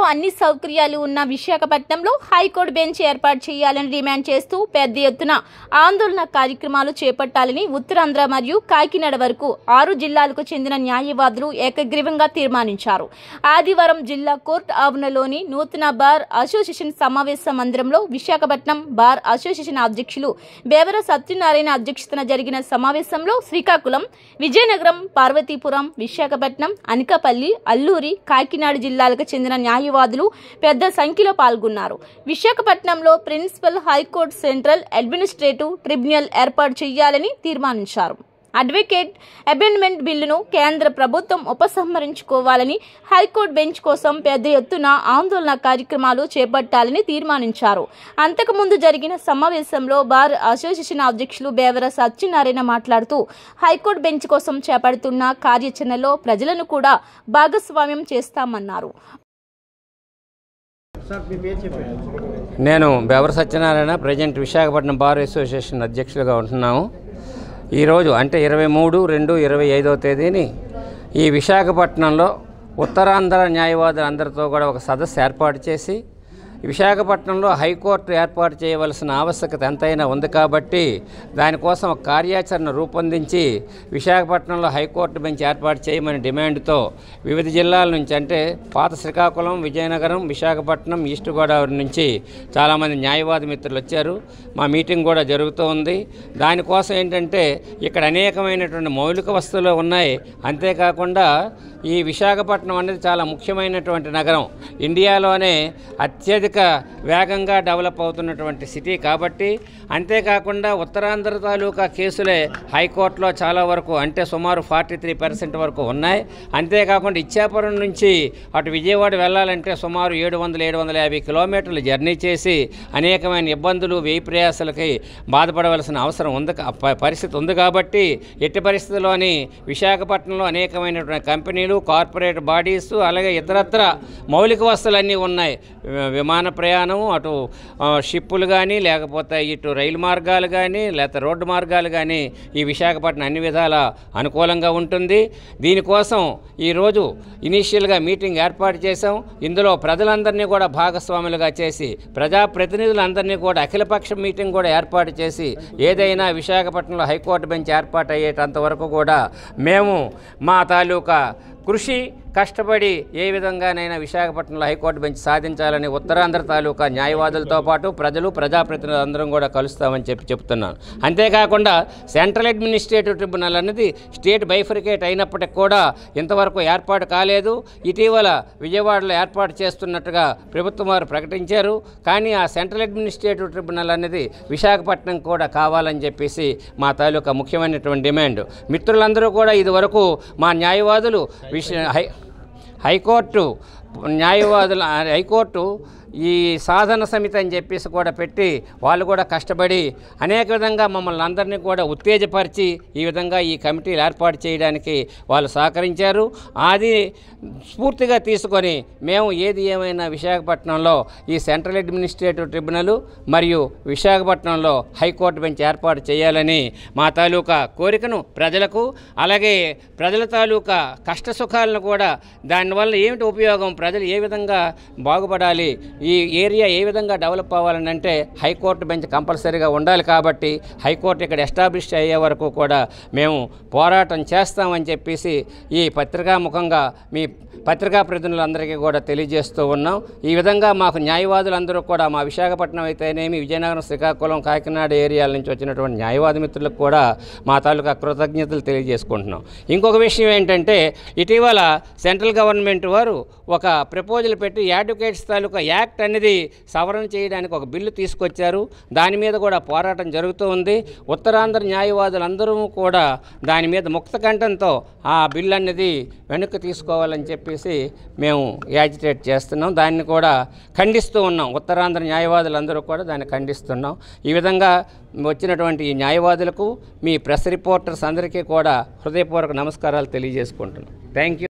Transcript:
అన్ని సౌకర్యాలు ఉన్న విశాఖపట్నంలో హైకోర్టు బెంచ్ ఏర్పాటు చేయాలని డిమాండ్ చేస్తూ పెద్ద ఎత్తున ఆందోళన కార్యక్రమాలు చేపట్టాలని ఉత్తరాంధ్ర మరియు కాకినాడ వరకు 6 జిల్లాలకు చెందిన న్యాయవాదులు ఏకగ్రీవంగా తీర్మానించారు. ఆదివారం జిల్లా కోర్టు ఆవరణలోని నూతన బార్ అసోసియేషన్ సమావేశ మందిరంలో విశాఖపట్నం బార్ అసోసియేషన్ అధ్యక్షులు బేవర సత్యనారాయణ అధ్యక్షతన జరిగిన సమావేశంలో శ్రీకాకుళం, విజయనగరం, పార్వతీపురం, విశాఖపట్నం, అనకాపల్లి, అల్లూరి, కాకినాడ జిల్లాలకు చెందిన న్యాయవాదులు పెద్ద సంఖ్యలో పాల్గొన్నారు. విశాఖపట్నంలో principal high court central administrative tribunal ఏర్పాటు చేయాలని తీర్మానించారు. అడ్వకేట్ అమెండ్మెంట్ బిల్లును కేంద్ర ప్రభుత్వం ఉపసంహరించుకోవాలని, హైకోర్టు బెంచ్ కోసం పెద్ద ఎత్తున ఆందోళన కార్యక్రమాలు చేపట్టాలని తీర్మానించారు. అంతకుముందు జరిగిన సమావేశంలో బార్ అసోసియేషన్ అధ్యక్షులు బేవర సత్యనారాయణ మాట్లాడుతూ హైకోర్టు బెంచ్ కోసం చేపడుతున్న కార్యాచరణలో ప్రజలను కూడా భాగస్వామ్యం చేస్తామన్నారు. నేను Bevara Satyanarayana, present Visakhapatnam bar association అధ్యక్షులుగా ఉంటున్నాము. ఈరోజు అంటే 23/2/25వ తేదీని ఈ విశాఖపట్నంలో ఉత్తరాంధ్ర న్యాయవాదులందరితో కూడా ఒక సదస్సు ఏర్పాటు చేసి విశాఖపట్నంలో హైకోర్టు ఏర్పాటు చేయవలసిన ఆవశ్యకత ఎంతైనా ఉంది కాబట్టి దానికోసం ఒక కార్యాచరణ రూపొందించి విశాఖపట్నంలో హైకోర్టు బెంచ్ ఏర్పాటు చేయమని డిమాండ్తో వివిధ జిల్లాల నుంచి అంటే పాత శ్రీకాకుళం, విజయనగరం, విశాఖపట్నం, ఈస్ట్ గోదావరి నుంచి చాలామంది న్యాయవాది మిత్రులు వచ్చారు. మా మీటింగ్ కూడా జరుగుతూ ఉంది. దానికోసం ఏంటంటే ఇక్కడ అనేకమైనటువంటి మౌలిక వస్తువులు ఉన్నాయి. అంతేకాకుండా ఈ విశాఖపట్నం అనేది చాలా ముఖ్యమైనటువంటి నగరం. ఇండియాలోనే అత్యధిక వేగంగా డెవలప్ అవుతున్నటువంటి సిటీ కాబట్టి, అంతేకాకుండా ఉత్తరాంధ్ర తాలూకా కేసులే హైకోర్టులో చాలా వరకు అంటే సుమారు 43% వరకు ఉన్నాయి. అంతేకాకుండా ఇచ్చాపురం నుంచి అటు విజయవాడ వెళ్ళాలంటే సుమారు 700-750 కిలోమీటర్లు జర్నీ చేసి అనేకమైన ఇబ్బందులు, వ్యయ ప్రయాసాలకి బాధపడవలసిన అవసరం ఉంది, పరిస్థితి ఉంది. కాబట్టి ఎట్టి పరిస్థితుల్లోని విశాఖపట్నంలో అనేకమైనటువంటి కంపెనీలు, కార్పొరేట్ బాడీస్, అలాగే ఇతరత్ర మౌలిక వస్తువులన్నీ ఉన్నాయి. విమాన ప్రయాణం, అటు షిప్పులు కానీ లేకపోతే ఇటు రైలు మార్గాలు కానీ లేకపోతే రోడ్డు మార్గాలు కానీ ఈ విశాఖపట్నం అన్ని విధాల అనుకూలంగా ఉంటుంది. దీనికోసం ఈరోజు ఇనీషియల్గా మీటింగ్ ఏర్పాటు చేశాం. ఇందులో ప్రజలందరినీ కూడా భాగస్వాములుగా చేసి ప్రజాప్రతినిధులందరినీ కూడా అఖిలపక్ష మీటింగ్ కూడా ఏర్పాటు చేసి ఏదైనా విశాఖపట్నంలో హైకోర్టు బెంచ్ ఏర్పాటు అయ్యేటంత వరకు కూడా మేము మా తాలూకా కృషి కష్టపడి ఏ విధంగానైనా విశాఖపట్నంలో హైకోర్టు బెంచ్ సాధించాలని ఉత్తరాంధ్ర తాలూకా న్యాయవాదులతో పాటు ప్రజాప్రతినిధులు అందరం కూడా కలుస్తామని చెప్తున్నాను. అంతేకాకుండా సెంట్రల్ అడ్మినిస్ట్రేటివ్ ట్రిబ్యునల్ అనేది స్టేట్ బైఫర్కేట్ అయినప్పటికి కూడా ఇంతవరకు ఏర్పాటు కాలేదు. ఇటీవల విజయవాడలో ఏర్పాటు చేస్తున్నట్టుగా ప్రభుత్వం వారు ప్రకటించారు. కానీ ఆ సెంట్రల్ అడ్మినిస్ట్రేటివ్ ట్రిబ్యునల్ అనేది విశాఖపట్నం కూడా కావాలని చెప్పేసి మా తాలూకా ముఖ్యమైనటువంటి డిమాండ్. మిత్రులందరూ కూడా ఇదివరకు మా న్యాయవాదులు హైకోర్టు ఈ సాధన సమితి అని చెప్పేసి కూడా పెట్టి వాళ్ళు కూడా కష్టపడి అనేక విధంగా మమ్మల్ని అందరినీ కూడా ఉత్తేజపరిచి ఈ విధంగా ఈ కమిటీలు ఏర్పాటు చేయడానికి వాళ్ళు సహకరించారు. అది స్ఫూర్తిగా తీసుకొని మేము ఏది ఏమైనా విశాఖపట్నంలో ఈ సెంట్రల్ అడ్మినిస్ట్రేటివ్ ట్రిబ్యునల్ మరియు విశాఖపట్నంలో హైకోర్టు బెంచ్ ఏర్పాటు చేయాలని మా తాలూకా కోరికను ప్రజలకు, అలాగే ప్రజల తాలూకా కష్ట సుఖాలను కూడా దానివల్ల ఏమిటి ఉపయోగం, ప్రజలు ఏ విధంగా బాగుపడాలి, ఈ ఏరియా ఏ విధంగా డెవలప్ అవ్వాలని అంటే హైకోర్టు బెంచ్ కంపల్సరీగా ఉండాలి. కాబట్టి హైకోర్టు ఇక్కడ ఎస్టాబ్లిష్ అయ్యే వరకు కూడా మేము పోరాటం చేస్తామని చెప్పేసి ఈ పత్రికాముఖంగా మీ పత్రికా ప్రతినిధులందరికీ కూడా తెలియజేస్తూ ఉన్నాం. ఈ విధంగా మాకు న్యాయవాదులందరూ కూడా మా విశాఖపట్నం అయితేనేమి, విజయనగరం, శ్రీకాకుళం, కాకినాడ ఏరియాల నుంచి వచ్చినటువంటి న్యాయవాది మిత్రులకు కూడా మా తాలూకా కృతజ్ఞతలు తెలియజేసుకుంటున్నాం. ఇంకొక విషయం ఏంటంటే ఇటీవల సెంట్రల్ గవర్నమెంట్ వారు ఒక ప్రపోజల్ పెట్టి అడ్వకేట్స్ తాలూకా యాక్ట్ అనేది సవరణ చేయడానికి ఒక బిల్లు తీసుకొచ్చారు. దాని మీద కూడా పోరాటం జరుగుతూ ఉంది. ఉత్తరాంధ్ర న్యాయవాదులందరూ కూడా దాని మీద ముక్త కంఠంతో ఆ బిల్లు అనేది వెనక్కి తీసుకోవాలని చెప్పేసి మేము యాజిటేట్ చేస్తున్నాం. దాన్ని కూడా ఖండిస్తూ ఉన్నాం. ఉత్తరాంధ్ర న్యాయవాదులందరూ కూడా దాన్ని ఖండిస్తున్నాం. ఈ విధంగా వచ్చినటువంటి ఈ న్యాయవాదులకు, మీ ప్రెస్ రిపోర్టర్స్ అందరికీ కూడా హృదయపూర్వక నమస్కారాలు తెలియజేసుకుంటున్నాం. Thank you.